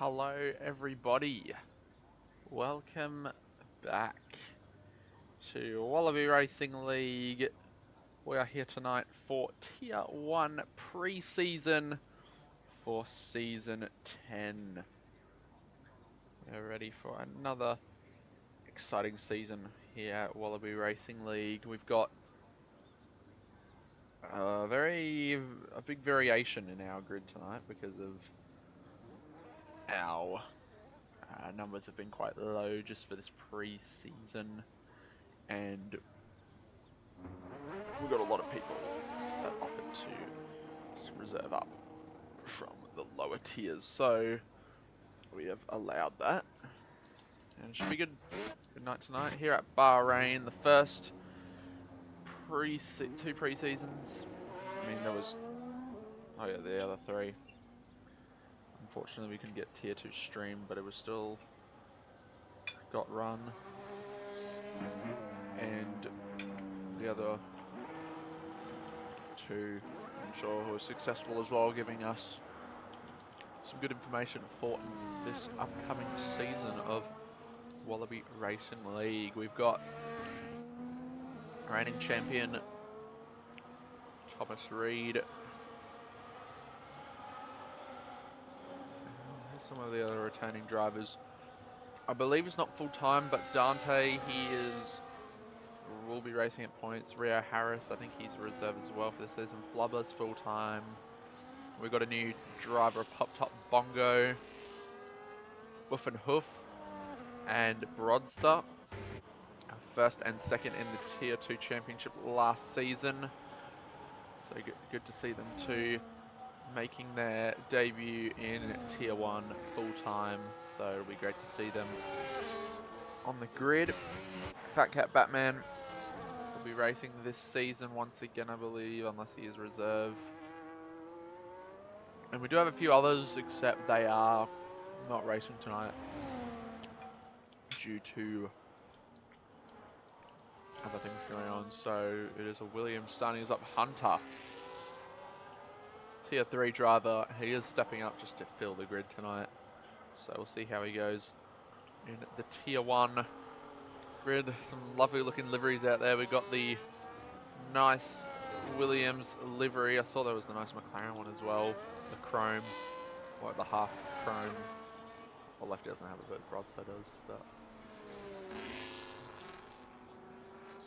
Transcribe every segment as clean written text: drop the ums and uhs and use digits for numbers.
Hello everybody, welcome back to Wallaby Racing League. We are here tonight for Tier 1 Preseason for Season 10. We're ready for another exciting season here at Wallaby Racing League. We've got a big variation in our grid tonight because of our numbers have been quite low just for this pre-season, and we've got a lot of people that offered to just reserve up from the lower tiers, so we have allowed that, and it should be good night tonight here at Bahrain. The first two pre-seasons, I mean there was, oh yeah, the other three. Unfortunately we couldn't get tier 2 stream, but it was still got run, and the other two, I'm sure, were successful as well, giving us some good information for this upcoming season of Wallaby Racing League. We've got reigning champion Thomas Reed. Some of the other returning drivers, I believe it's not full time, but Dante, will be racing at points. Rio Harris, I think he's a reserve as well for the season. Flubber's full time. We've got a new driver, Pop Top Bongo, Woof and Hoof, and Broadster. First and second in the Tier 2 Championship last season. So good to see them two making their debut in Tier 1 full-time. So it'll be great to see them on the grid. Fat Cat Batman will be racing this season once again, I believe, unless he is reserve. And we do have a few others, except they are not racing tonight due to other things going on. So it is a Williams starting us up. Hunter, Tier 3 driver, he is stepping up just to fill the grid tonight. So we'll see how he goes in the Tier 1 grid. Some lovely looking liveries out there. We've got the nice Williams livery. I saw there was the nice McLaren one as well. The chrome, or the half chrome. Well, lefty doesn't have it, but Broadster does. But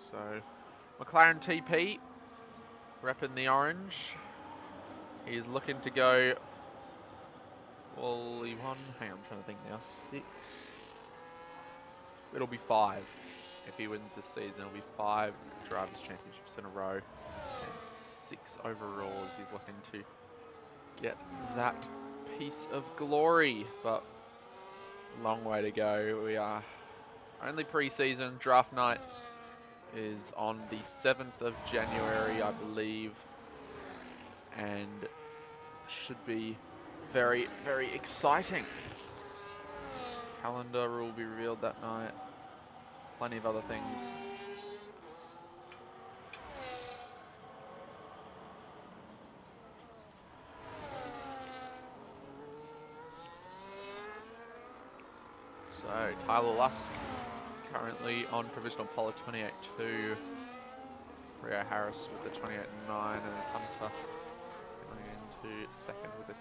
so McLaren TP, repping the orange. He's looking to go fully one. Hang on, I'm trying to think now. 6. It'll be 5. If he wins this season, it'll be 5 Drivers' Championships in a row. And 6 overalls. He's looking to get that piece of glory. But long way to go. We are only pre-season. Draft night is on the 7th of January, I believe. And should be very, very exciting. Calendar will be revealed that night. Plenty of other things. So Tyler Lusk currently on provisional pole at 28.2. Rio Harris with the 28.9, and Hunter going into second with a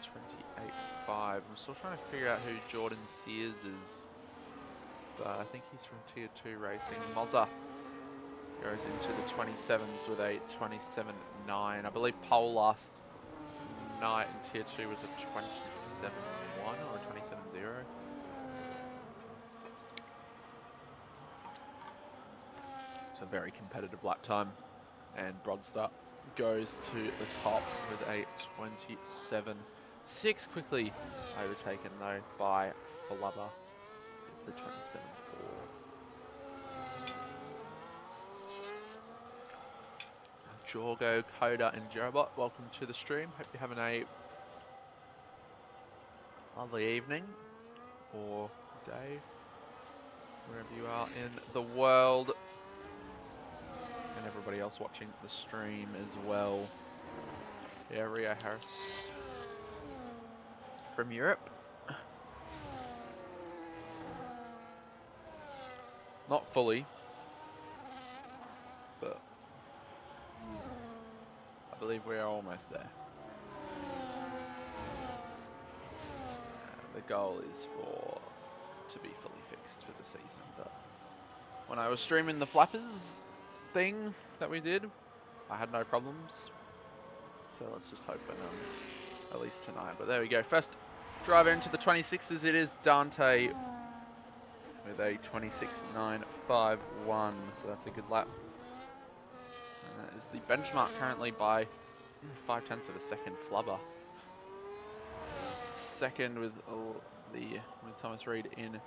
28.5. I'm still trying to figure out who Jordan Sears is, but I think he's from Tier 2 Racing. Mozza goes into the 27s with a 27.9. I believe pole last night in Tier 2 was a 27.1 or a 27.0. It's a very competitive lap time, and Broadster goes to the top with a 27.6, quickly overtaken though by Flubber with the 27.4. Jorgo, Coda and Jerobot, welcome to the stream. Hope you're having a lovely evening or day, wherever you are in the world. And everybody else watching the stream as well. Yeah, Rio Harris from Europe. Not fully, but I believe we are almost there. The goal is to be fully fixed for the season, but when I was streaming the flappers thing that we did, I had no problems. So let's just hope at least tonight. But there we go. First driver into the 26s. It is Dante with a 26.951. So that's a good lap. And that is the benchmark currently by 0.5 of a second flubber. Second with Thomas Reed in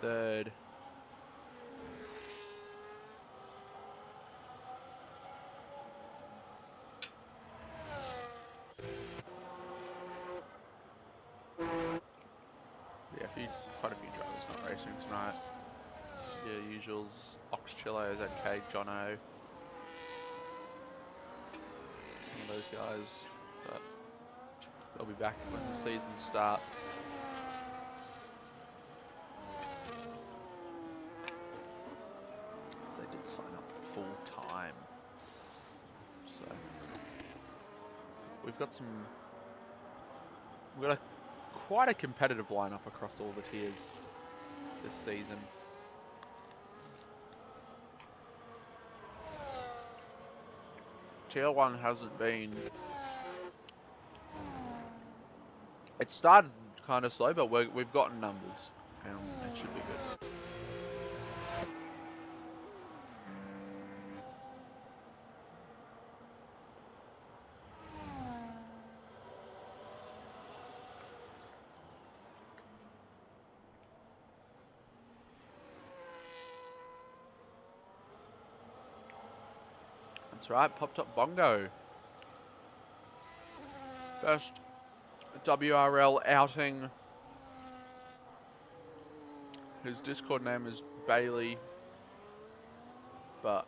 third. Yeah, quite a few drivers not racing tonight. Your usuals, Oxchillo, ZK, Jono. Some of those guys, but they'll be back when the season starts. So they did sign up full time. So we've got quite a competitive lineup across all the tiers this season. Tier 1 hasn't been... It started kind of slow, but we've gotten numbers, and it should be good. That's right, Pop Top Bongo. First WRL outing. His Discord name is Bailey, but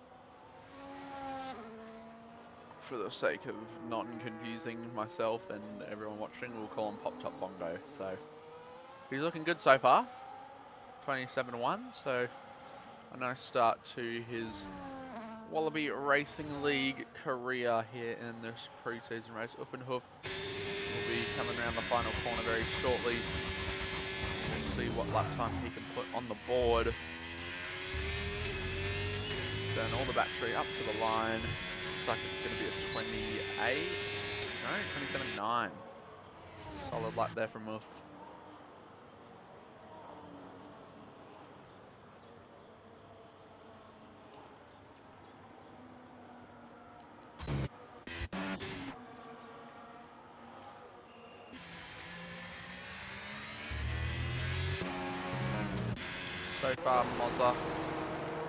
for the sake of not confusing myself and everyone watching, we'll call him Pop Top Bongo. So he's looking good so far. 27-1, so a nice start to his Wallaby Racing League career here in this pre-season race. Uffenhoof will be coming around the final corner very shortly. We'll see what lap time he can put on the board. Turn all the battery up to the line. Looks like it's going to be a 28. No, 27.9. Solid lap there from Uff. So far, Mozza,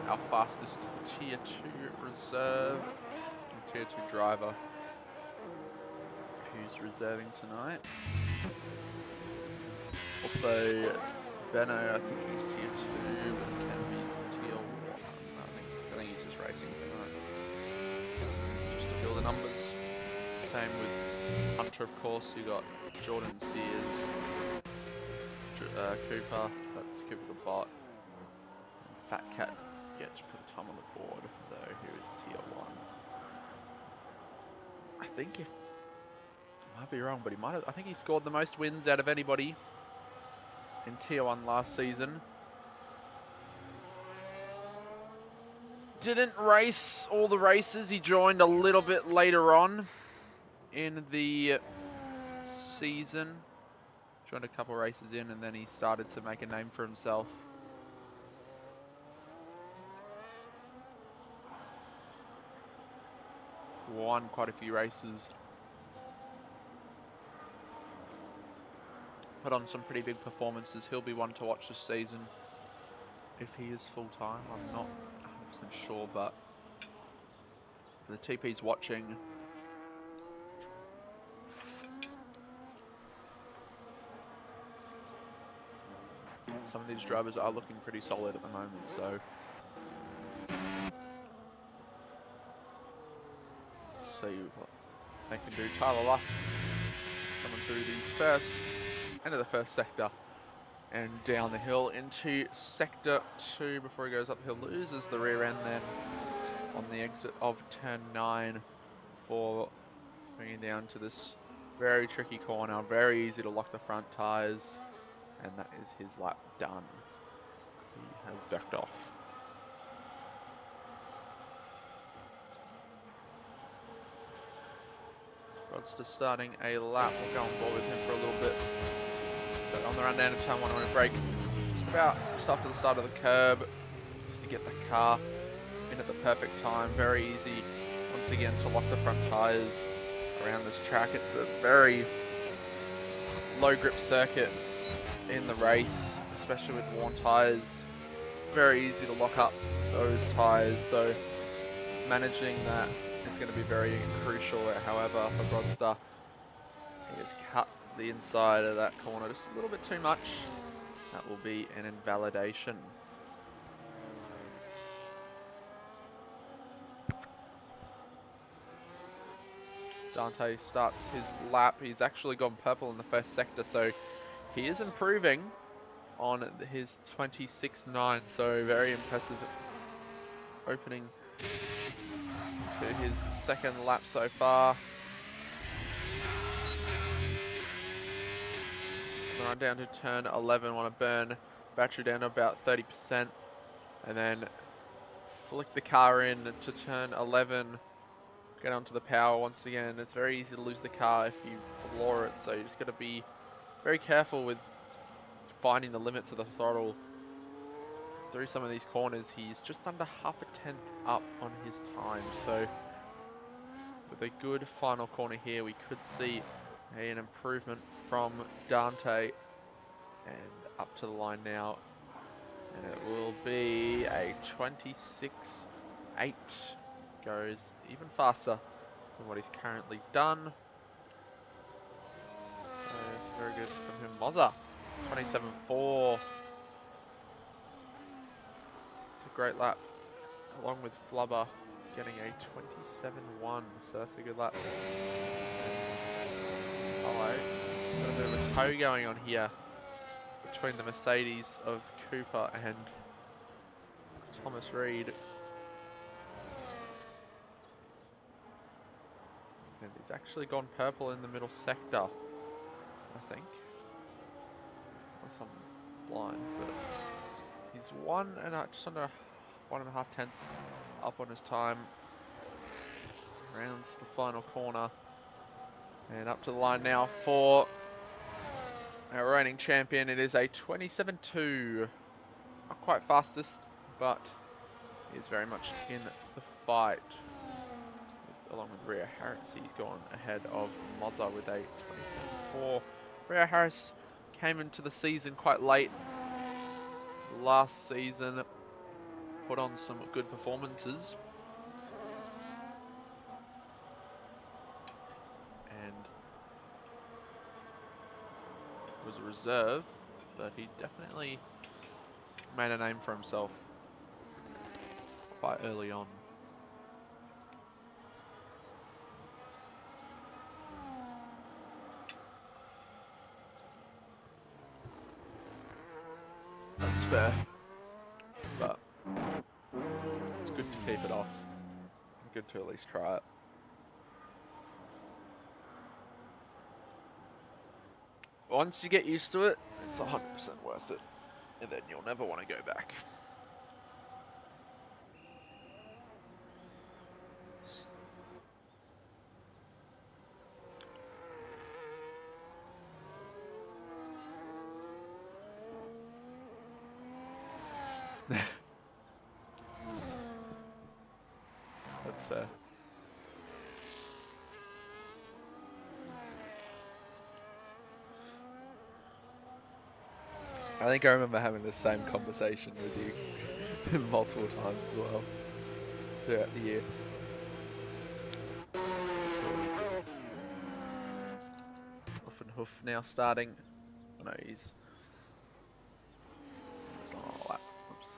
our fastest Tier 2 reserve, and Tier 2 driver, who's reserving tonight. Also, Benno, I think he's Tier 2, but can be Tier 1. I think he's just racing tonight, just to fill the numbers. Same with Hunter, of course. You got Jordan Sears, Cooper, that's Cooper the bot. Fat Cat gets to put a time on the board, though, who is Tier 1. I think I might be wrong, but I think he scored the most wins out of anybody in Tier 1 last season. Didn't race all the races. He joined a little bit later on in the season. Joined a couple races in, and then he started to make a name for himself. Won quite a few races. Put on some pretty big performances. He'll be one to watch this season if he is full time. I'm not 100% sure, but the TP's watching. Some of these drivers are looking pretty solid at the moment, so see what they can do. Tyler Lusk coming through the end of the first sector. And down the hill into sector 2 before he goes uphill, loses the rear end then on the exit of turn 9 for bringing down to this very tricky corner. Very easy to lock the front tyres, and that is his lap done. He has backed off. Rodster starting a lap. We'll go on board with him for a little bit. But on the run down to turn 1, I'm going to brake just after the side of the curb, just to get the car in at the perfect time. Very easy, once again, to lock the front tyres around this track. It's a very low grip circuit in the race, especially with worn tyres. Very easy to lock up those tyres, so managing that is going to be very crucial. However, for Rodster, he has cut the inside of that corner just a little bit too much. That will be an invalidation. Dante starts his lap. He's actually gone purple in the first sector, so he is improving on his 26.9, so very impressive opening to his second lap so far. Run down to turn 11, want to burn battery down to about 30%, and then flick the car in to turn 11, get onto the power once again. It's very easy to lose the car if you floor it, so you just got to be very careful with finding the limits of the throttle. Through some of these corners, he's just under half a tenth up on his time, so with a good final corner here, we could see an improvement from Dante. And up to the line now, and it will be a 26.8. Goes even faster than what he's currently done. So it's very good from him. Mozza, 27.4. It's a great lap, along with Flubber getting a 27.1, so that's a good lap. Hello, got a bit of a tow going on here between the Mercedes of Cooper and Thomas Reed. And he's actually gone purple in the middle sector, I think. Unless I'm blind, but he's just under 1.5 tenths up on his time. Rounds the final corner. And up to the line now for our reigning champion. It is a 27.2. Not quite fastest, but is very much in the fight. Along with Rio Harris, he's gone ahead of Mozza with a 27.4. Rio Harris came into the season quite late. Last season, put on some good performances. And was a reserve, but he definitely made a name for himself quite early on. That's fair, but it's good to keep it off. Good to at least try it. Once you get used to it, it's 100% worth it, and then you'll never want to go back. That's fair. I think I remember having the same conversation with you multiple times as well throughout the year. Hoof and Hoof now starting. Oh, no, he's not on a lap. Oops.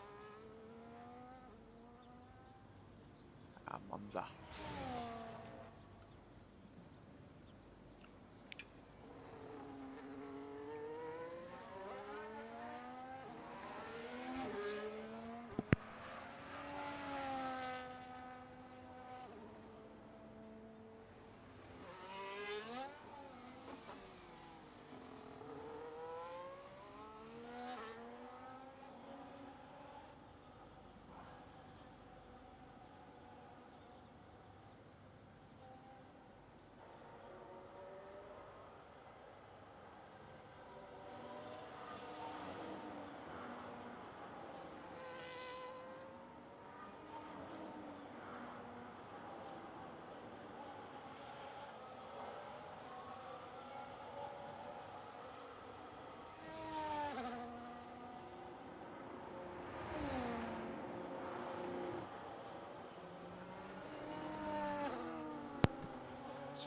Monza.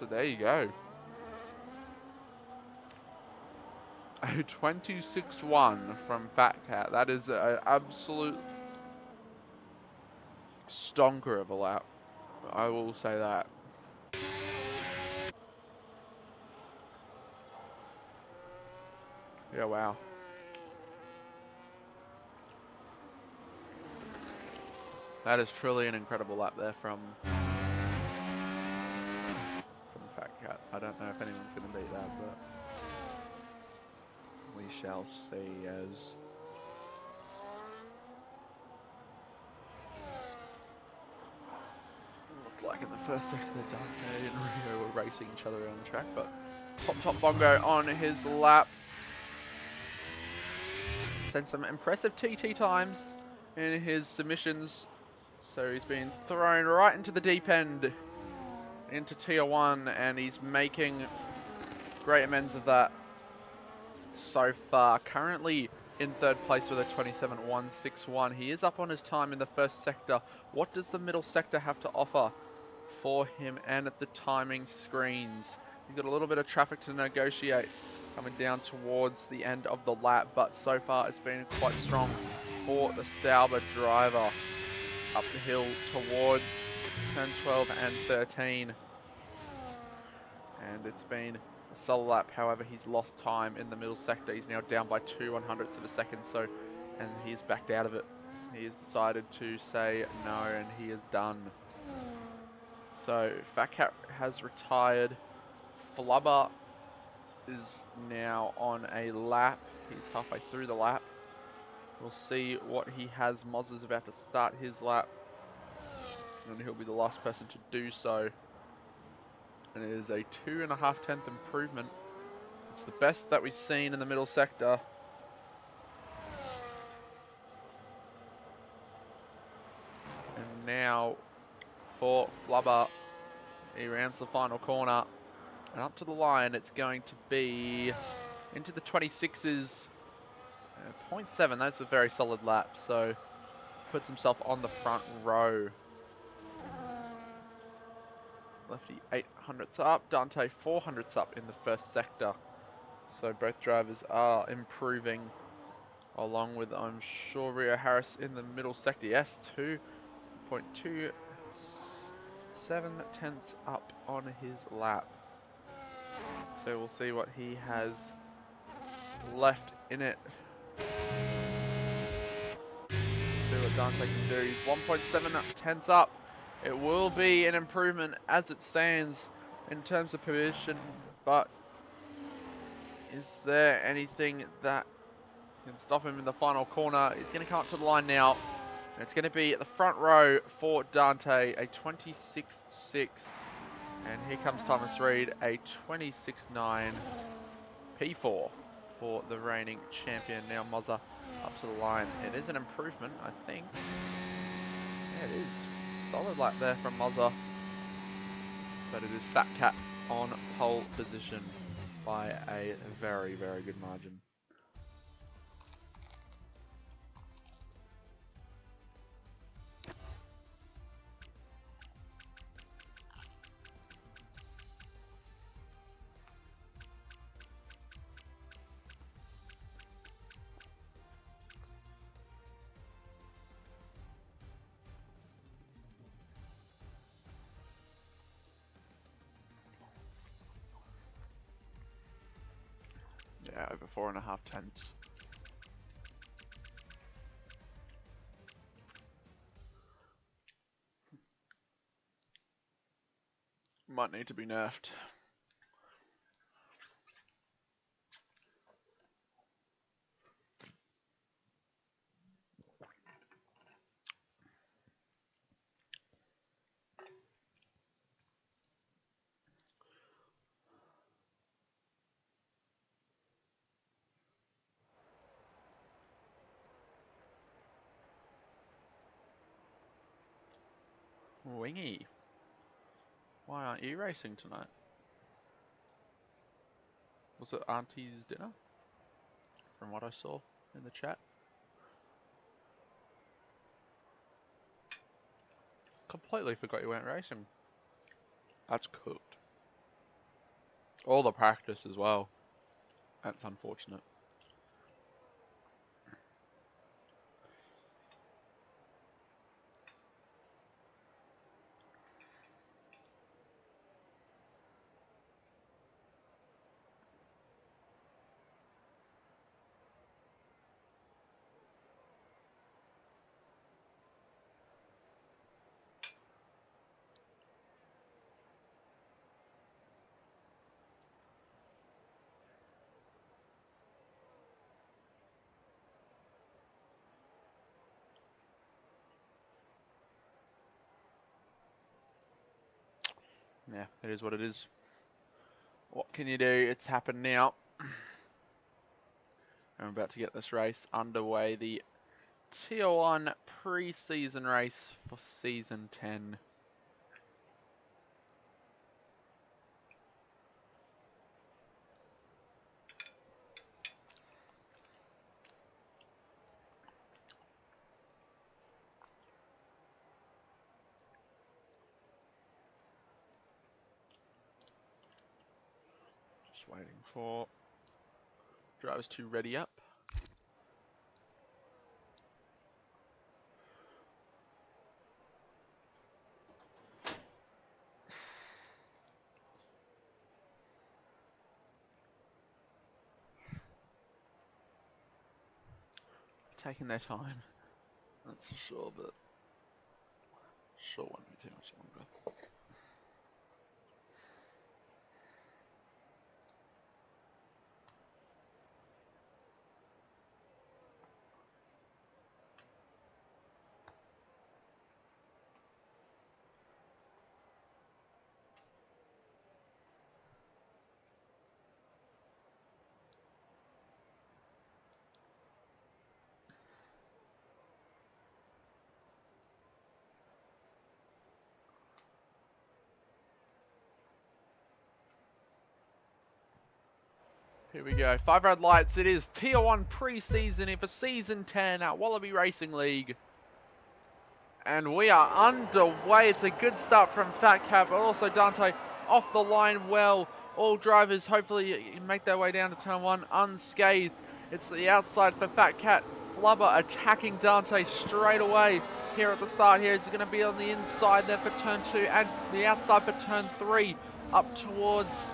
So there you go. A 26-1 from Fat Cat. That is an absolute stonker of a lap. I will say that. Yeah, wow. That is truly an incredible lap there from Fat Cat. I don't know if anyone's going to beat that, but we shall see as looked like in the first sector Dante and Rio were racing each other around the track, but Top Bongo on his lap. Sent some impressive TT times in his submissions. So he's been thrown right into the deep end, into tier 1, and he's making great amends of that so far. Currently in third place with a 27.161. He is up on his time in the first sector. What does the middle sector have to offer for him and at the timing screens? He's got a little bit of traffic to negotiate coming down towards the end of the lap, but so far it's been quite strong for the Sauber driver up the hill towards turn 12 and 13. And it's been a solid lap. However, he's lost time in the middle sector. He's now down by 2/100ths of a second, and he's backed out of it. He has decided to say no, and he is done. So Fat Cat has retired. Flubber is now on a lap. He's halfway through the lap. We'll see what he has. Moz's about to start his lap, and he'll be the last person to do so. And it is a 2.5 improvement. It's the best that we've seen in the middle sector. And now for Flubber, he rounds the final corner. And up to the line, it's going to be into the 26s. 0.7, that's a very solid lap. So puts himself on the front row. Lefty 800ths up, Dante 400ths up in the first sector. So both drivers are improving, along with, I'm sure, Rio Harris in the middle sector. Yes, 2.27 tenths up on his lap. So we'll see what he has left in it. See what Dante can do. He's 1.7 tenths up. It will be an improvement as it stands in terms of position, but is there anything that can stop him in the final corner? He's going to come up to the line now. And it's going to be at the front row for Dante, a 26.6. And here comes Thomas Reed, a 26.9 P4 for the reigning champion. Now Mozza up to the line. It is an improvement, I think. Yeah, it is. Solid lap there from Mozza. But it is Fat Cat on pole position by a very, very good margin. Yeah, over 4.5 tenths. Might need to be nerfed. Wingy, why aren't you racing tonight? Was it Auntie's dinner? From what I saw in the chat. Completely forgot you weren't racing. That's cooked. All the practice as well. That's unfortunate. Yeah, it is what it is. What can you do? It's happened now. I'm about to get this race underway. The Tier 1 pre-season race for Season 10. Just waiting for drivers to ready up. Taking their time, that's for sure, but sure won't be too much longer. Here we go. 5 red lights. It is Tier 1 pre-season for Season 10 at Wallaby Racing League. And we are underway. It's a good start from Fat Cat, but also Dante off the line well. All drivers hopefully make their way down to turn 1 unscathed. It's the outside for Fat Cat. Flubber attacking Dante straight away here at the start here. He's going to be on the inside there for turn 2 and the outside for turn 3 up towards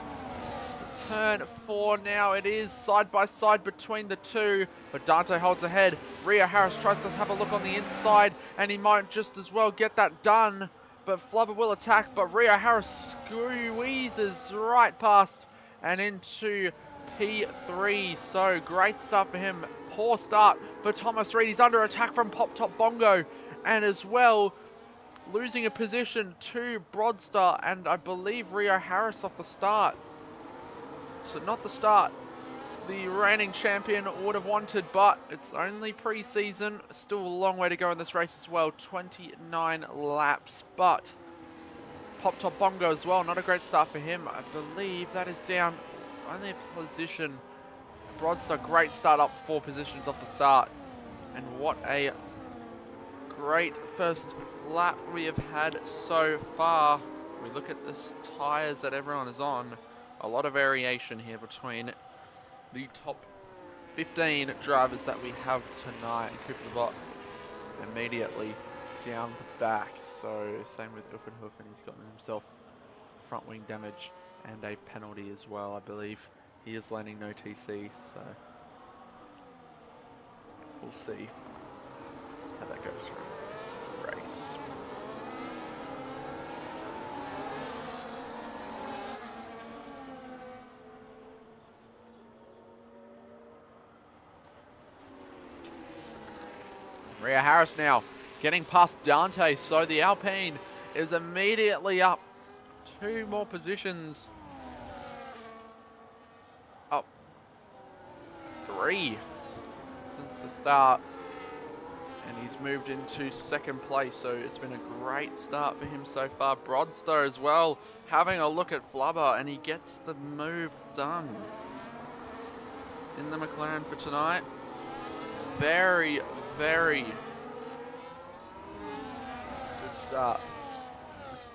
turn 4 now. It is side by side between the two, but Dante holds ahead. Rio Harris tries to have a look on the inside, and he might just as well get that done, but Flubber will attack, but Rio Harris squeezes right past and into P3. So great start for him. Poor start for Thomas Reed. He's under attack from Pop Top Bongo, and as well losing a position to Broadstar, and I believe Rio Harris off the start. So not the start the reigning champion would have wanted, but it's only pre-season. Still a long way to go in this race as well. 29 laps, but Pop Top Bongo as well. Not a great start for him. I believe that is down only a position. Broadstar, great start up 4 positions off the start. And what a great first lap we have had so far. We look at the tyres that everyone is on. A lot of variation here between the top 15 drivers that we have tonight. Cooper Bot immediately down the back. So same with Uffenhoof, and he's gotten himself front wing damage and a penalty as well. I believe he is landing no TC, so we'll see how that goes through this race. Rio Harris now getting past Dante, so the Alpine is immediately up 2 more positions. Up 3 since the start. And he's moved into 2nd place, so it's been a great start for him so far. Broadstar as well, having a look at Flubber, and he gets the move done in the McLaren for tonight. Very, very good start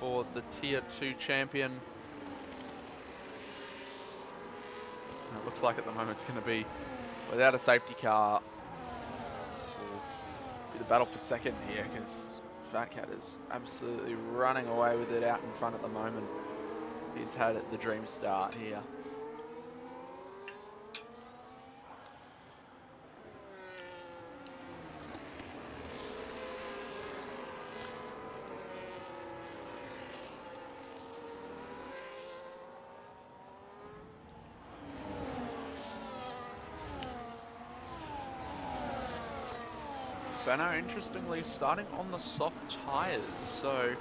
for the Tier 2 champion. it looks like at the moment it's going to be without a safety car. Will be the battle for second here because Fat Cat is absolutely running away with it out in front at the moment. He's had the dream start here. Benno, interestingly, starting on the soft tyres, so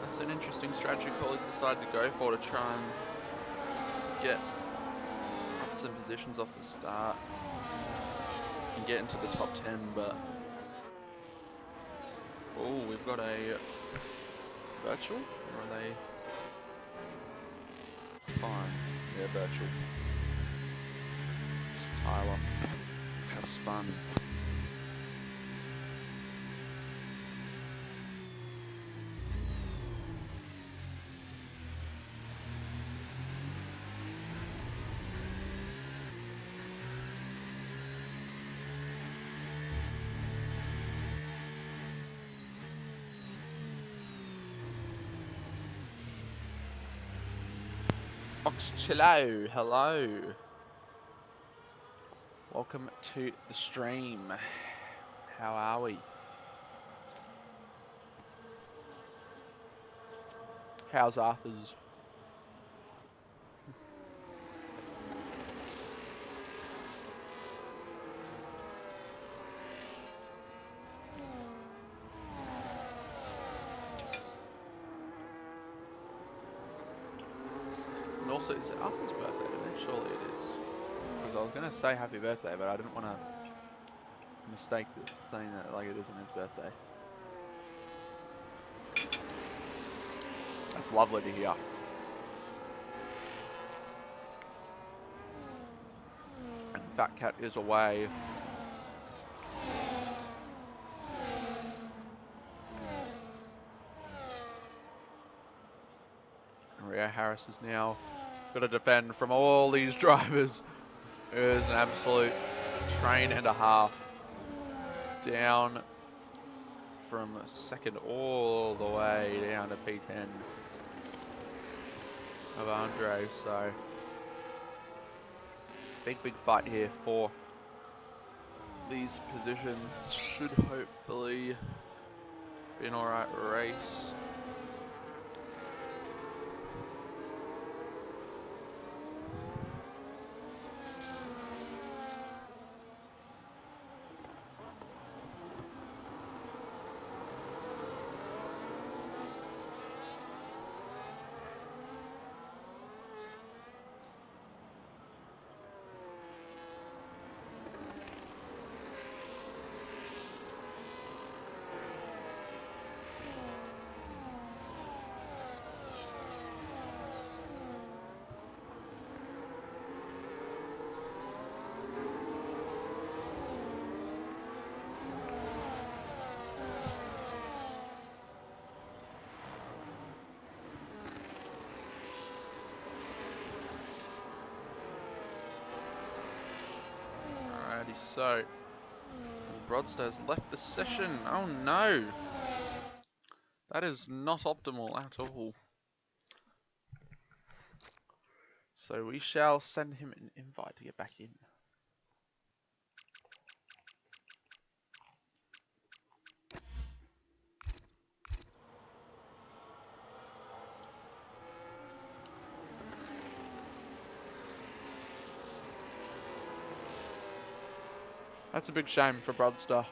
that's an interesting strategy call he's decided to go for to try and get up some positions off the start and get into the top 10, but oh, we've got a virtual, or are they fine? Yeah, virtual. It's Tyler has spun. Oxchillo, hello. Welcome to the stream. How are we? How's Arthur's? And also, is it Arthur's birthday today? Surely it is. Because I was going to say happy birthday, but I didn't want to mistake it, saying that like it isn't his birthday. That's lovely to hear. And Fat Cat is away. And Rio Harris is now got to defend from all these drivers. It is an absolute train and a half. Down from second all the way down to P10 of Andre. So big fight here for these positions. Should hopefully be an alright race. So, Brodstar's left the session. Oh no! That is not optimal at all. So we shall send him an invite to get back in. That's a big shame for Brodstar.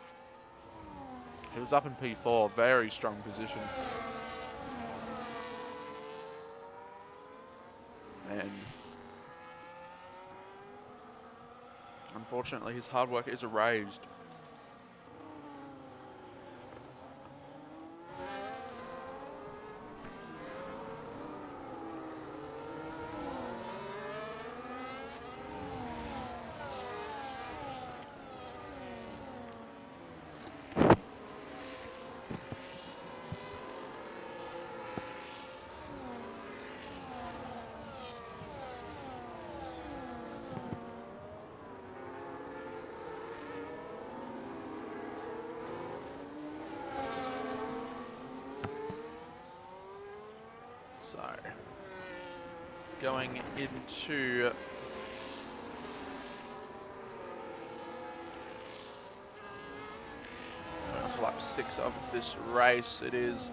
He was up in P4, very strong position. And unfortunately his hard work is erased. going into lap 6 of this race. It is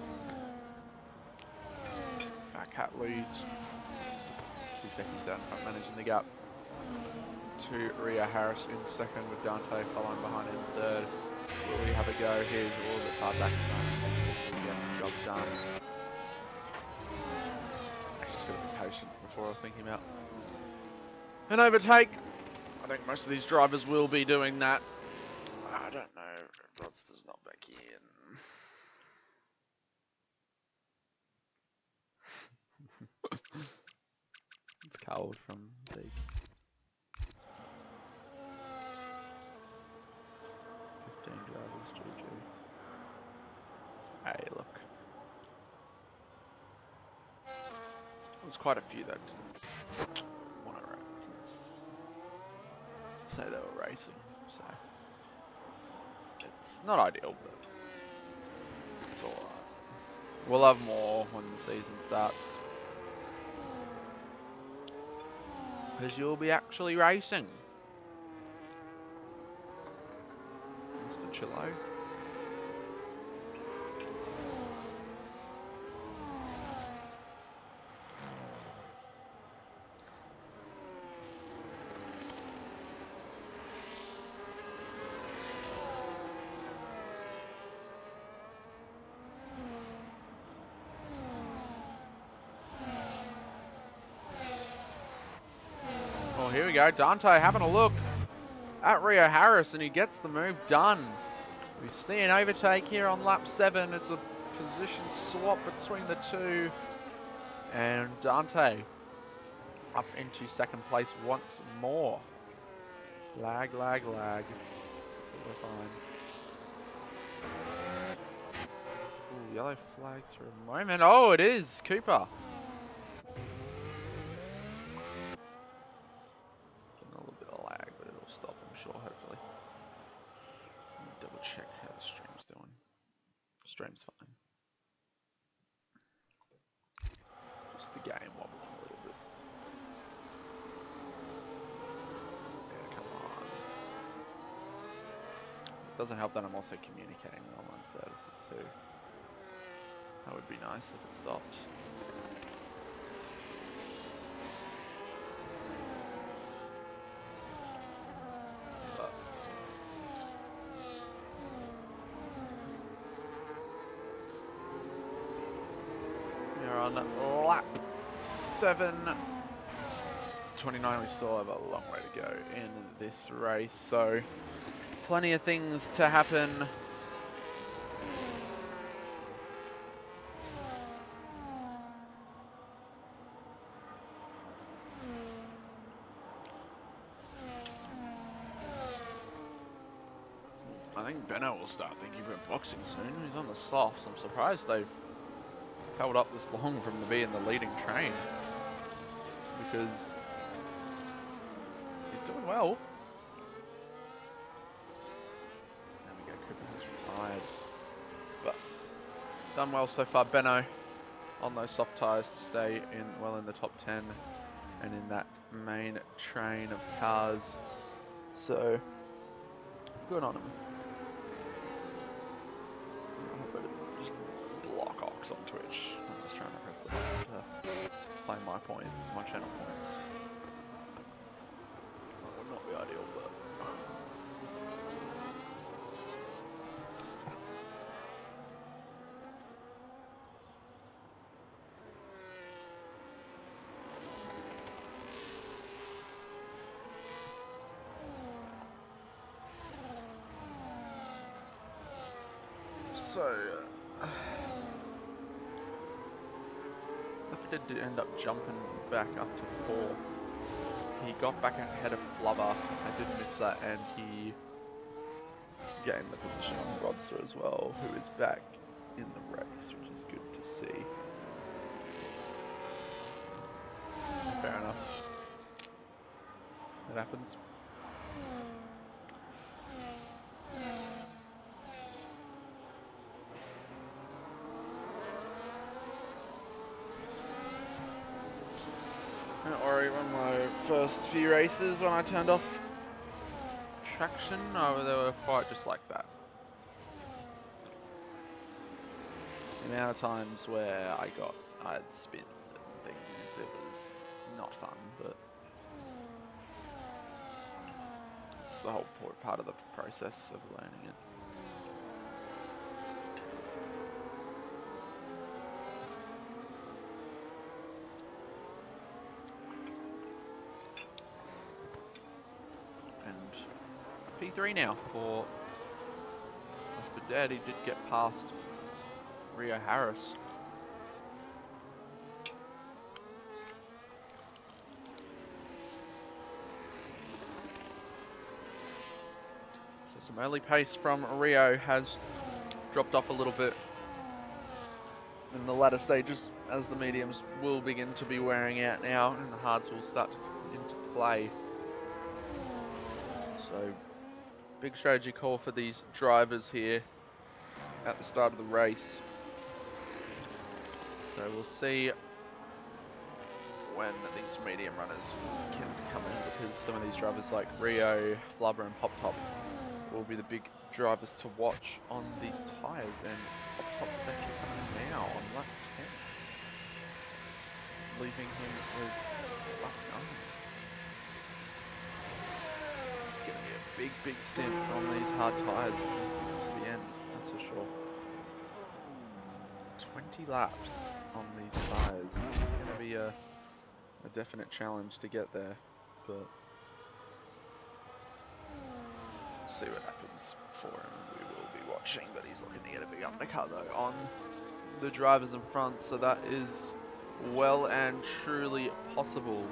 Cat leads 2 seconds out in front, managing the gap to Ria Harris in second, with Dante following behind in third. Will we have a go? He's a little bit far back at the moment. We'll get the job done. Just got to be patient before thinking about an overtake. I think most of these drivers will be doing that. I don't know. Rodster's not back in. It's Carl from Zeke. 15 drivers, GG. Hey, look. There's quite a few that didn't want to say they were racing, so it's not ideal, but it's alright. We'll have more when the season starts, because you'll be actually racing. Mr. Chillo. Well, here we go. Dante having a look at Rio Harris, and he gets the move done. We see an overtake here on lap 7. It's a position swap between the two. And Dante up into second place once more. Lag, lag, lag. We're fine. Ooh, yellow flags for a moment. Oh, it is Cooper. Getting a little bit of lag, but it'll stop, I'm sure, hopefully. Let me double check how the stream's doing. Stream's fine. Just the game wobbling a little bit. Yeah, come on. It doesn't help that I'm also communicating with online services too. That would be nice if it stopped. But we are on lap 7:29. We still have a long way to go in this race, so plenty of things to happen. I think Benno will start thinking about boxing soon. He's on the softs. I'm surprised they've held up this long from being the leading train, because he's doing well. There we go, Cooper has retired. But done well so far. Benno on those soft tyres to stay well in the top 10 and in that main train of cars. So good on him. Just block Ox on Twitch. I'm just trying to press the button to play my points, my channel points. That would not be ideal, but so Lifted did end up jumping back up to 4. He got back ahead of Flubber. I did miss that, and he gained the position on Rodster as well, who is back in the race, which is good to see. Fair enough. It happens. Ferrari one of my first few races when I turned off traction. No, they were quite just like that. The amount of times where I had spins and things, it was not fun, but it's the whole part of the process of learning it. And P3 now for Mr. Dad. He did get past Rio Harris. So some early pace from Rio has dropped off a little bit in the latter stages as the mediums will begin to be wearing out now and the hards will start to come into play. So big strategy call for these drivers here at the start of the race. So we'll see when these medium runners can come in, because some of these drivers like Rio, Flubber and Pop Top will be the big drivers to watch on these tyres. And Pop Top's actually coming in now on lap 10, leaving him with lap 9. It's going to be a big stint on these hard tyres to the end, that's for sure. 20 laps on these tyres. It's going to be a definite challenge to get there, but see what happens for him. We will be watching, but he's looking to get a big undercut though on the drivers in front, so that is well and truly possible.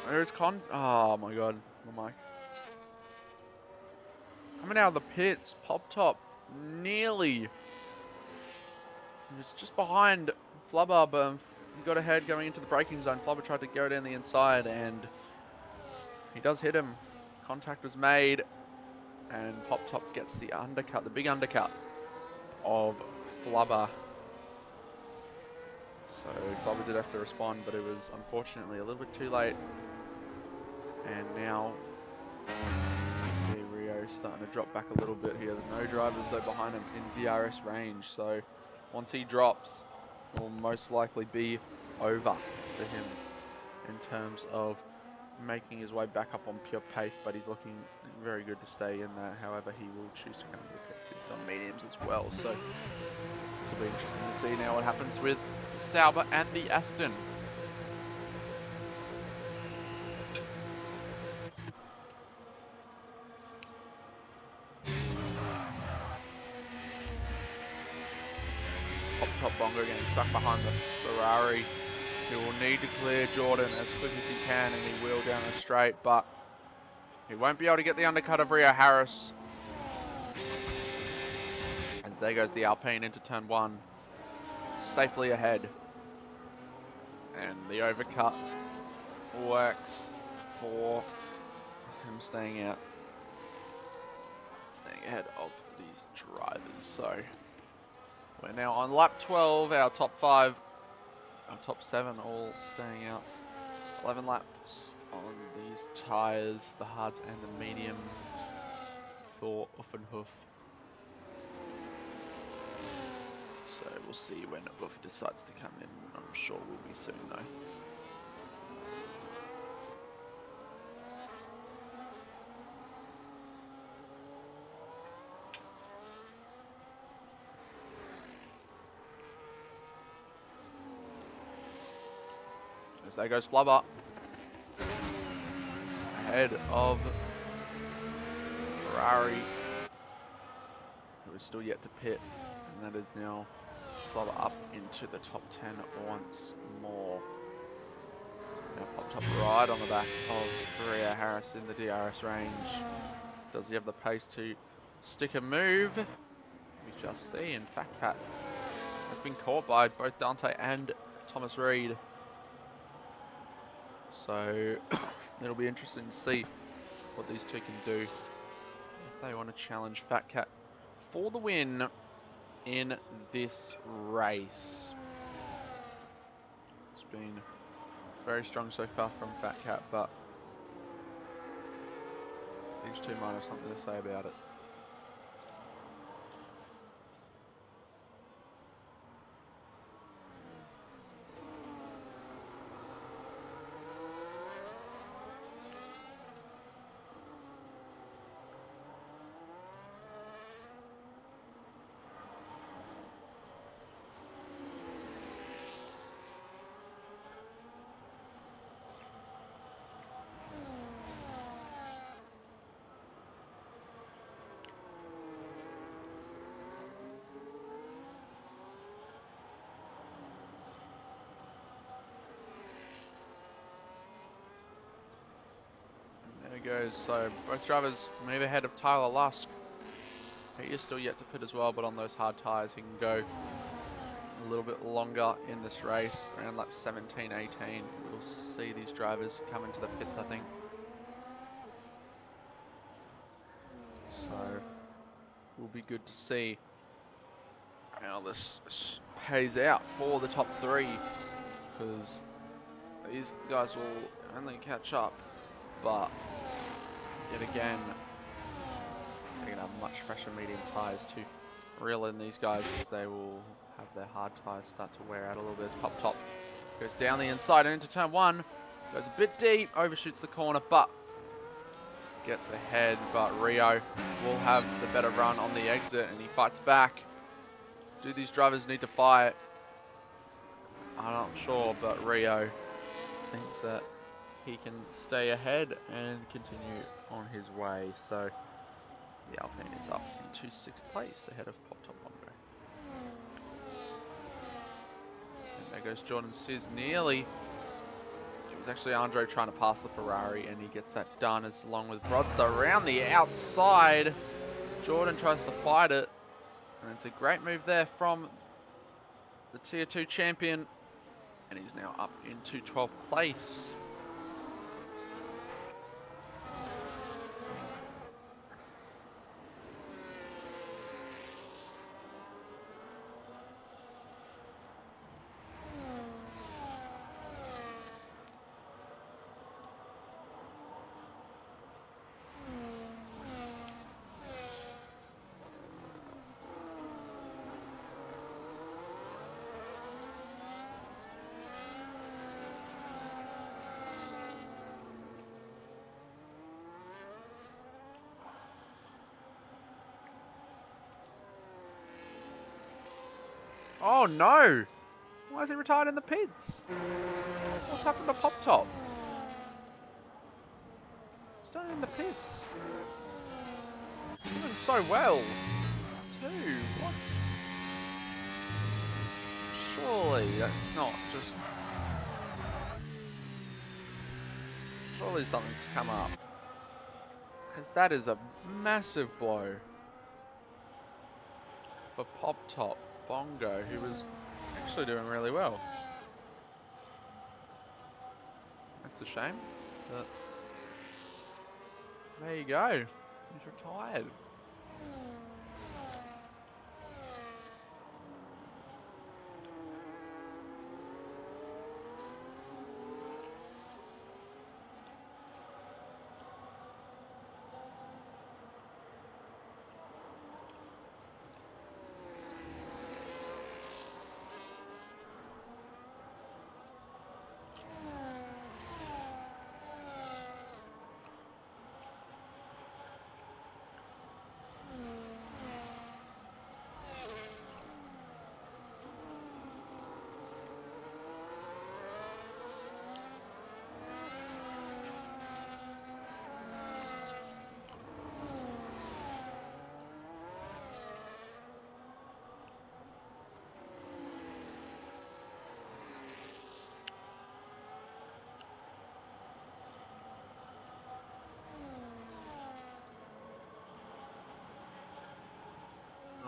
There's oh my god, my mic. Coming out of the pits, Pop Top nearly. He was just behind Flubber, but he got ahead going into the braking zone. Flubber tried to go down the inside and he does hit him. Contact was made and Pop Top gets the undercut, the big undercut of Flubber. So Flubber did have to respond, but it was unfortunately a little bit too late. And now you see Rio starting to drop back a little bit here. There's no drivers though behind him in DRS range, so once he drops, it will most likely be over for him in terms of making his way back up on pure pace, but he's looking very good to stay in that. However, he will choose to come and look at skids on mediums as well, so this will be interesting to see now what happens with Sauber and the S10. Top Bongo getting stuck behind the Ferrari. He will need to clear Jordan as quick as he can, and he will down the straight, but he won't be able to get the undercut of Rio Harris. As there goes the Alpine into turn 1, safely ahead. And the overcut works for him staying ahead of these drivers. So we're now on lap 12, our top 5, our top 7 all staying out. 11 laps on these tyres, the hards and the medium for Uffenhoof. So we'll see when Uff decides to come in. I'm sure we'll be soon though. As there goes Flubber. Ahead of Ferrari, who is still yet to pit, and that is now Flubber up into the top 10 once more. Now popped up right on the back of Rio Harris in the DRS range. Does he have the pace to stick a move? We just see, and Fat Cat has been caught by both Dante and Thomas Reed. So it'll be interesting to see what these two can do if they want to challenge Fat Cat for the win in this race. It's been very strong so far from Fat Cat, but these two might have something to say about it. There he goes. So both drivers move ahead of Tyler Lusk. He is still yet to pit as well, but on those hard tyres he can go a little bit longer in this race. Around lap 17, 18, we'll see these drivers come into the pits, I think. So will be good to see how this pays out for the top 3, because these guys will only catch up, but yet again they're going to have much fresher medium tyres to reel in these guys, as they will have their hard tyres start to wear out a little bit. As Pop Top goes down the inside and into turn 1, goes a bit deep, overshoots the corner, but gets ahead. But Rio will have the better run on the exit, and he fights back. Do these drivers need to fight? I'm not sure, but Rio thinks that he can stay ahead and continue on his way. So the Alpine is up into 6th place ahead of Pop Top Bongo. And there goes Jordan Sis nearly. It was actually Andre trying to pass the Ferrari, and he gets that done as along with Brodster around the outside. Jordan tries to fight it, and it's a great move there from the Tier 2 champion, and he's now up into 12th place. Oh no! Why is he retired in the pits? What's happened to Pop Top? He's done in the pits. He's doing so well. Too. What? Surely that's not just... Surely something's come up. Because that is a massive blow for Pop Top Bongo, who was actually doing really well. It's a shame, but there you go. He's retired.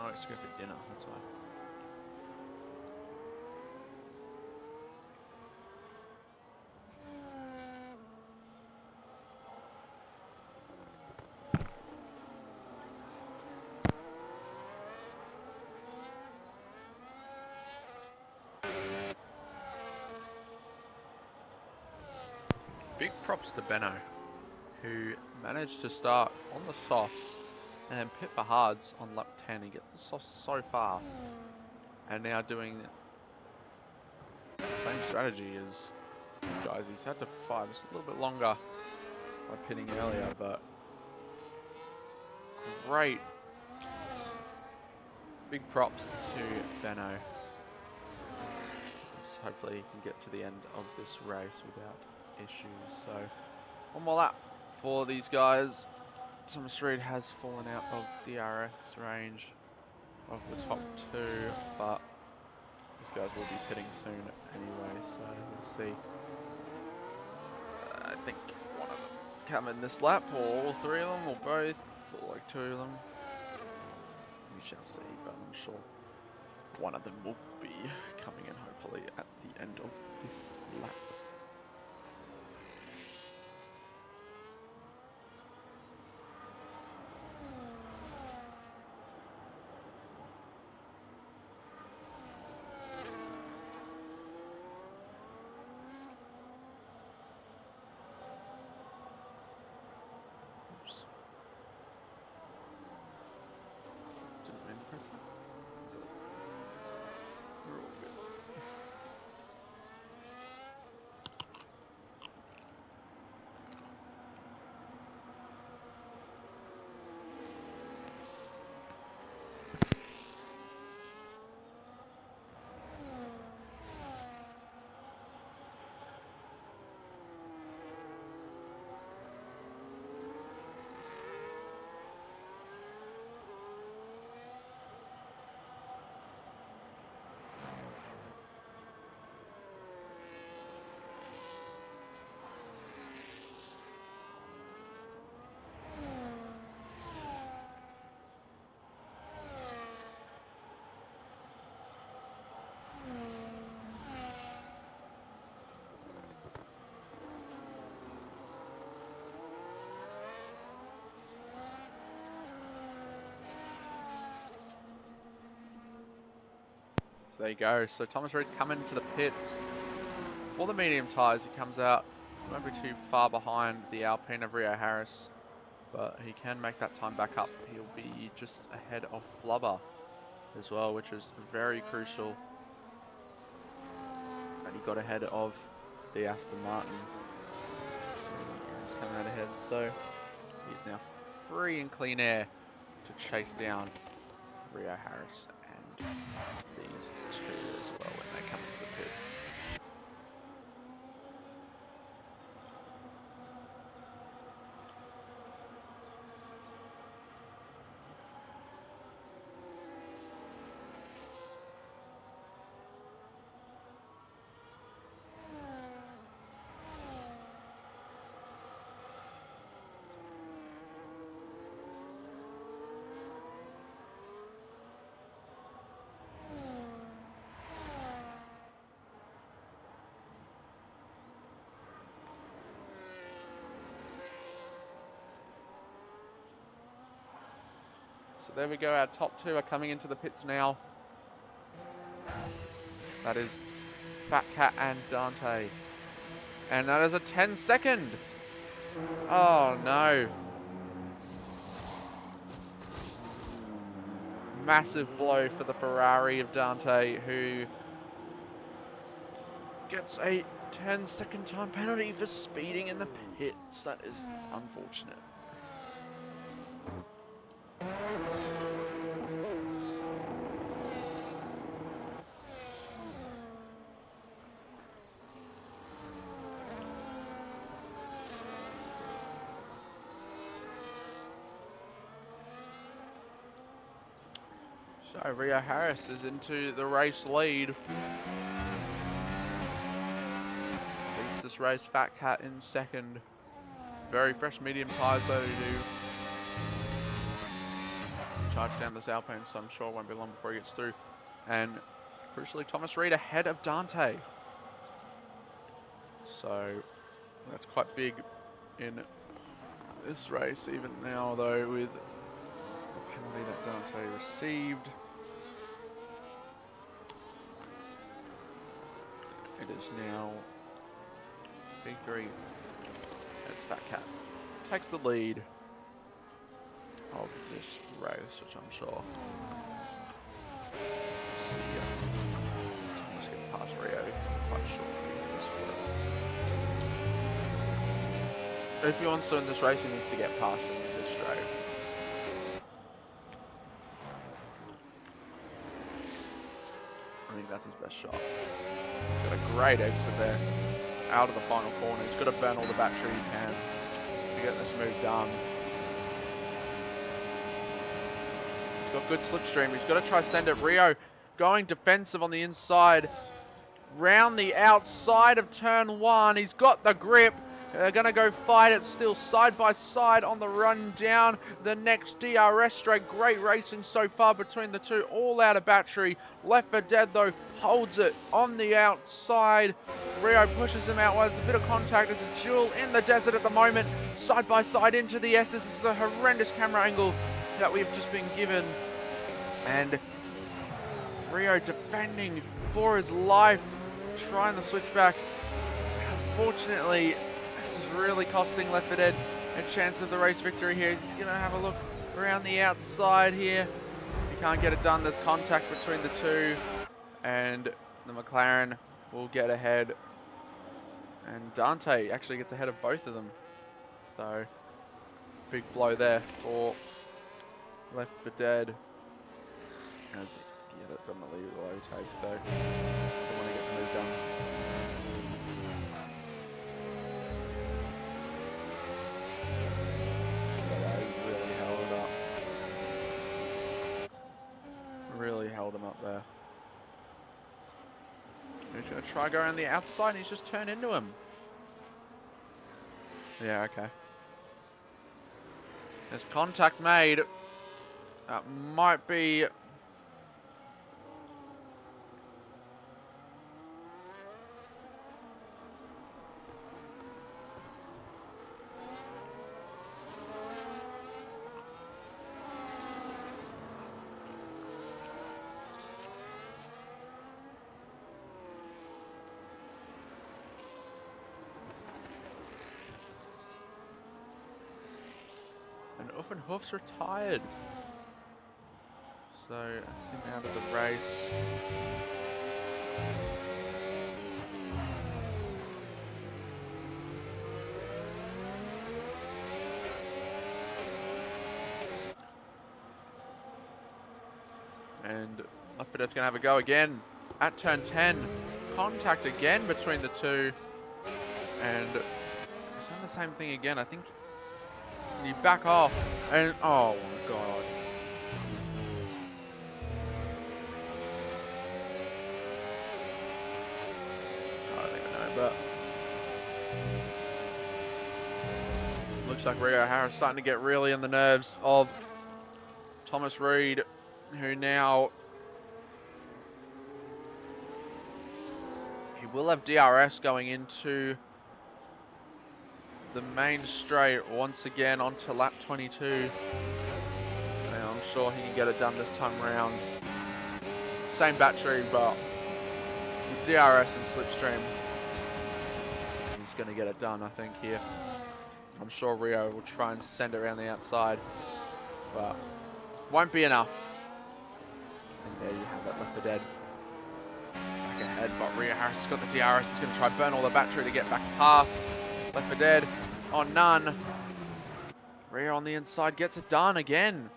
Oh, it's going for dinner, that's why. Big props to Benno, who managed to start on the softs and pit the hards on lap 10 and get the softs so far. And now doing the same strategy as these guys. He's had to fight just a little bit longer by pitting earlier, but great. Big props to Benno. Hopefully he can get to the end of this race without issues. So one more lap for these guys. Thomas Reid has fallen out of DRS range of the top two, but these guys will be pitting soon anyway, so we'll see. I think one of them come in this lap, or all three of them, or both, or like two of them. We shall see, but I'm sure one of them will be coming in hopefully at the end of this lap. Oops. Didn't mean to press that. We're all good. So there you go. So Thomas Reid's coming to the pits for the medium tyres. He comes out, won't be too far behind the Alpine of Rio Harris, but he can make that time back up. He'll be just ahead of Flubber as well, which is very crucial. And he got ahead of the Aston Martin. He's coming out ahead, so he's now free and clean air to chase down Rio Harris and these two as well when they come into the pits. So there we go, our top two are coming into the pits now. That is Fat Cat and Dante. And that is a 10-second. Oh no. Massive blow for the Ferrari of Dante, who gets a 10-second time penalty for speeding in the pits. That is unfortunate. So Rio Harris is into the race lead. Leads this race, Fat Cat in second. Very fresh medium tyres though to charge down this Alpine, so I'm sure it won't be long before he gets through. And crucially, Thomas Reid ahead of Dante. So that's quite big in this race, even now though, with the penalty that Dante received. It is now P3 as Fat Cat takes the lead of this race, which I'm sure. Let's get past Rio quite shortly. If he wants to win this race, he needs to get past him in this straight. I think that's his best shot. He's got a great exit there, out of the final corner. He's got to burn all the battery he can to get this move done. He's got good slipstream. He's got to try send it. Rio going defensive on the inside, round the outside of turn one. He's got the grip. They're going to go fight it still side by side on the run down the next DRS straight. Great racing so far between the two, all out of battery. Left for Dead though, holds it on the outside. Rio pushes him out. There's a bit of contact. There's a duel in the desert at the moment. Side by side into the S's. This is a horrendous camera angle that we've just been given. And Rio defending for his life, trying the switchback. Unfortunately, really costing Left 4 Dead a chance of the race victory here. He's going to have a look around the outside here. He can't get it done. There's contact between the two, and the McLaren will get ahead. And Dante actually gets ahead of both of them. So, big blow there for Left 4 Dead. As yeah, that doesn't leave a low take, so don't want to get the move done. Really held him up there. He's going to try go around the outside and he's just turned into him. Yeah, okay. There's contact made. That might be... And Uffenhoof's retired. So that's him out of the race. And Left 4 Dead's gonna have a go again at turn 10. Contact again between the two. And he's done the same thing again. I think you back off, and oh my god. I don't even know, but looks like Rio Harris starting to get really in the nerves of Thomas Reid, who now he will have DRS going into the main straight once again onto lap 22. And I'm sure he can get it done this time around. Same battery, but with DRS and slipstream, he's going to get it done, I think, here. I'm sure Rio will try and send it around the outside, but won't be enough. And there you have it, left for dead. Back ahead, but Rio Harris has got the DRS. He's going to try burn all the battery to get back past. Left for dead on none. Rio on the inside gets it done again.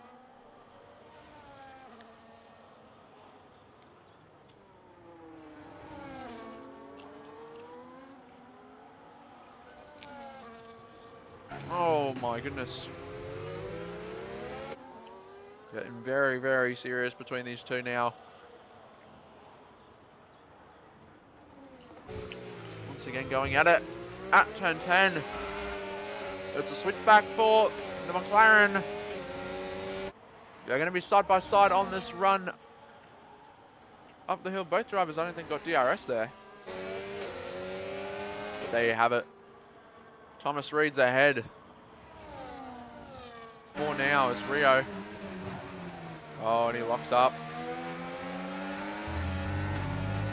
Oh my goodness. Getting very, very serious between these two now. Once again going at it at turn 10. It's a switchback for the McLaren. They're going to be side by side on this run up the hill. Both drivers, I don't think, got DRS there. But there you have it. Thomas Reed's ahead. 4 now is Rio. Oh, and he locks up.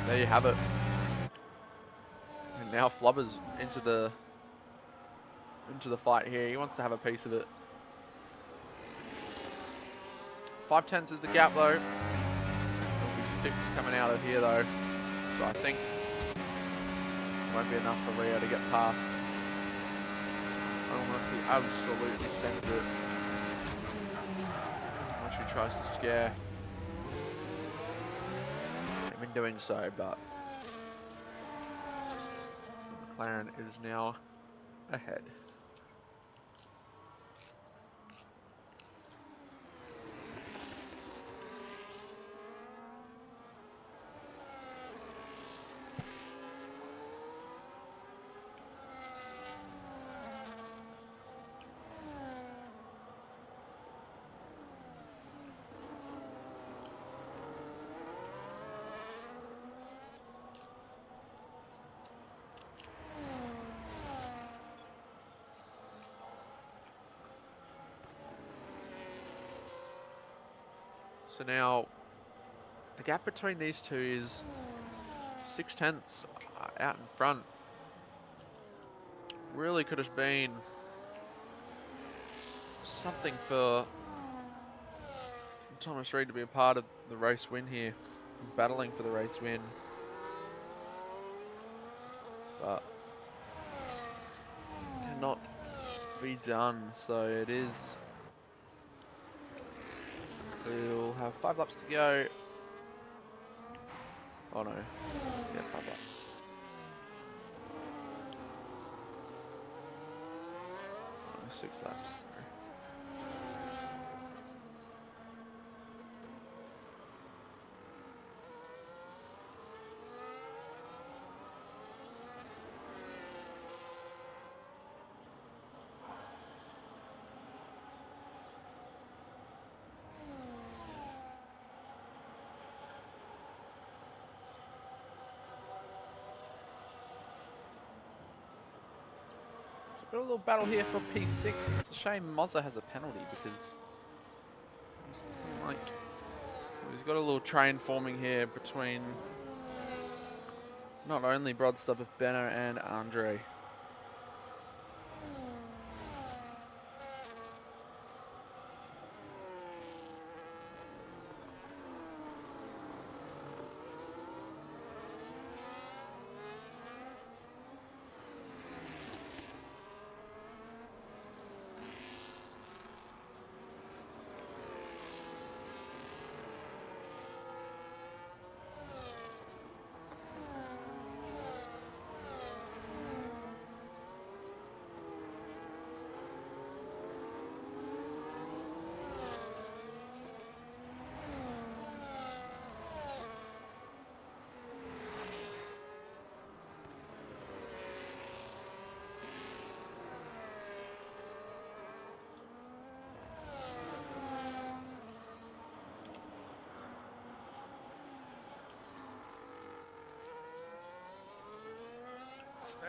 There you have it. And now Flubber's into the fight here. He wants to have a piece of it. 5/10 is the gap though. There'll be 6 coming out of here though. So I think it won't be enough for Rio to get past. Unless he absolutely sends it. Unless he tries to scare. I've been doing so, but McLaren is now ahead. So now, the gap between these two is 6/10 out in front. Really could have been something for Thomas Reed to be a part of the race win here. Battling for the race win. But cannot be done, so it is. We'll have 5 laps to go. Oh no, yeah, 5 laps. Oh, 6 laps, sorry. Got a little battle here for P6. It's a shame Mozza has a penalty because he's got a little train forming here between not only Broadstub but Benno and Andre.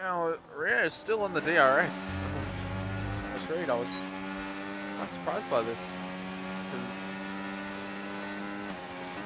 Now, Rio is still on the DRS. I was quite surprised by this, because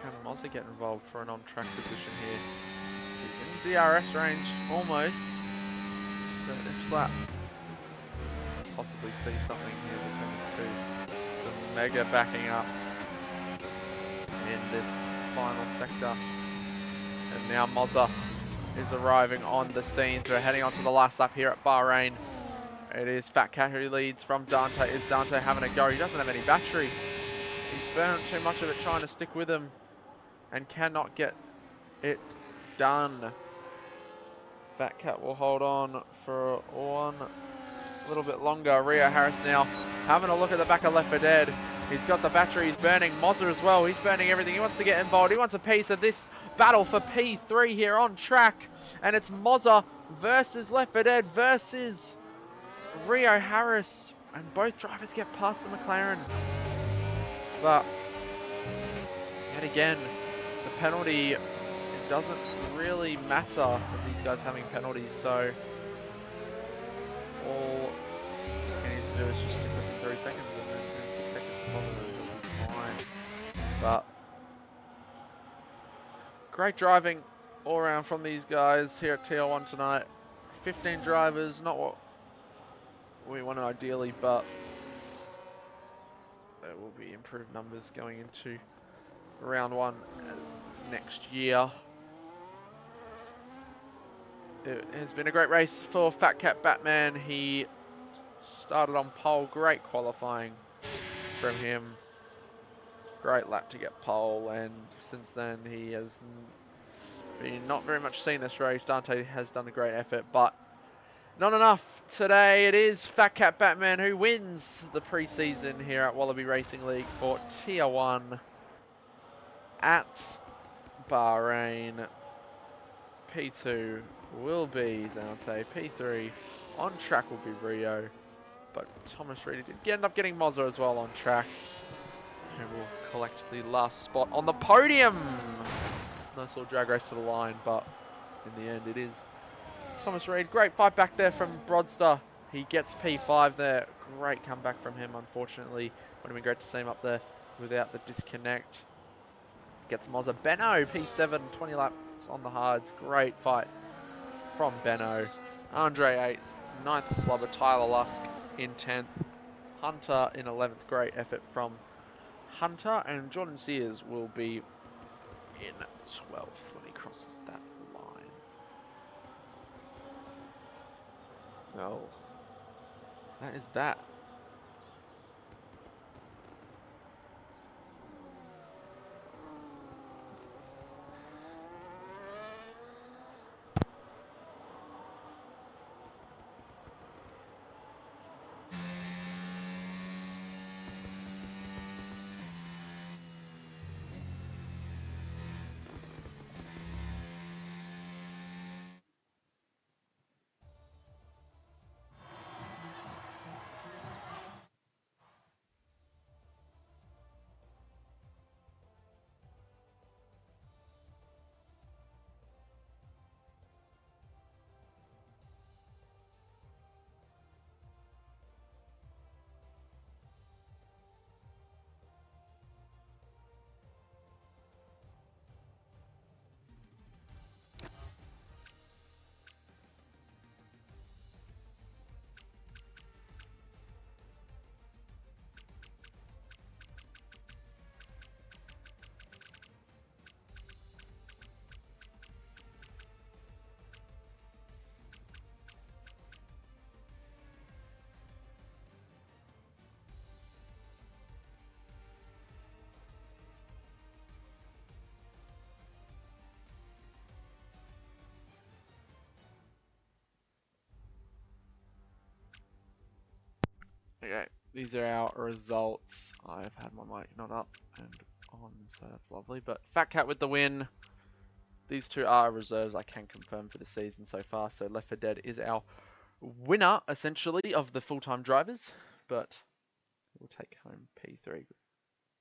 Can Mozza get involved for an on-track position here? He's in DRS range, almost. So if Slap possibly see something here between these two. Some mega backing up in this final sector. And now Mozza is arriving on the scenes. We're heading on to the last lap here at Bahrain. It is Fat Cat who leads from Dante. Is Dante having a go? He doesn't have any battery. He's burnt too much of it trying to stick with him and cannot get it done. Fat Cat will hold on for one little bit longer. Rio Harris now having a look at the back of Left 4 Dead. He's got the battery, he's burning Mozza as well. He's burning everything. He wants to get involved. He wants a piece of this battle for P3 here on track. And it's Mozza versus Left 4 Dead versus Rio Harris. And both drivers get past the McLaren. But yet again, the penalty, it doesn't really matter with these guys having penalties. So all he needs to do is just stick with the 3 seconds and then 6 seconds probably will be fine. But great driving all around from these guys here at TL1 tonight. 15 drivers, not what we wanted ideally, but there will be improved numbers going into round 1 next year. It has been a great race for Fat Cat Batman. He started on pole, great qualifying from him. Great lap to get pole, and since then he has been not very much seen this race. Dante has done a great effort, but not enough today. It is Fat Cat Batman who wins the preseason here at Wallaby Racing League for Tier 1 at Bahrain. P2 will be Dante. P3 on track will be Rio. But Thomas Reedy did end up getting Mozza as well on track. And will collect the last spot on the podium. Nice little drag race to the line, but in the end it is Thomas Reed. Great fight back there from Brodster. He gets P5 there. Great comeback from him, unfortunately. Would have been great to see him up there without the disconnect. Gets Mozza. Benno, P7, 20 laps on the hards. Great fight from Benno. Andre 8th, 9th Flubber, Tyler Lusk in 10th. Hunter in 11th. Great effort from Hunter, and Jordan Sears will be in 12th when he crosses that line. No. That is that. Okay, these are our results. I've had my mic not up and on, so that's lovely. But Fat Cat with the win. These two are reserves, I can confirm, for the season so far. So Left 4 Dead is our winner, essentially, of the full-time drivers. But we'll take home P3.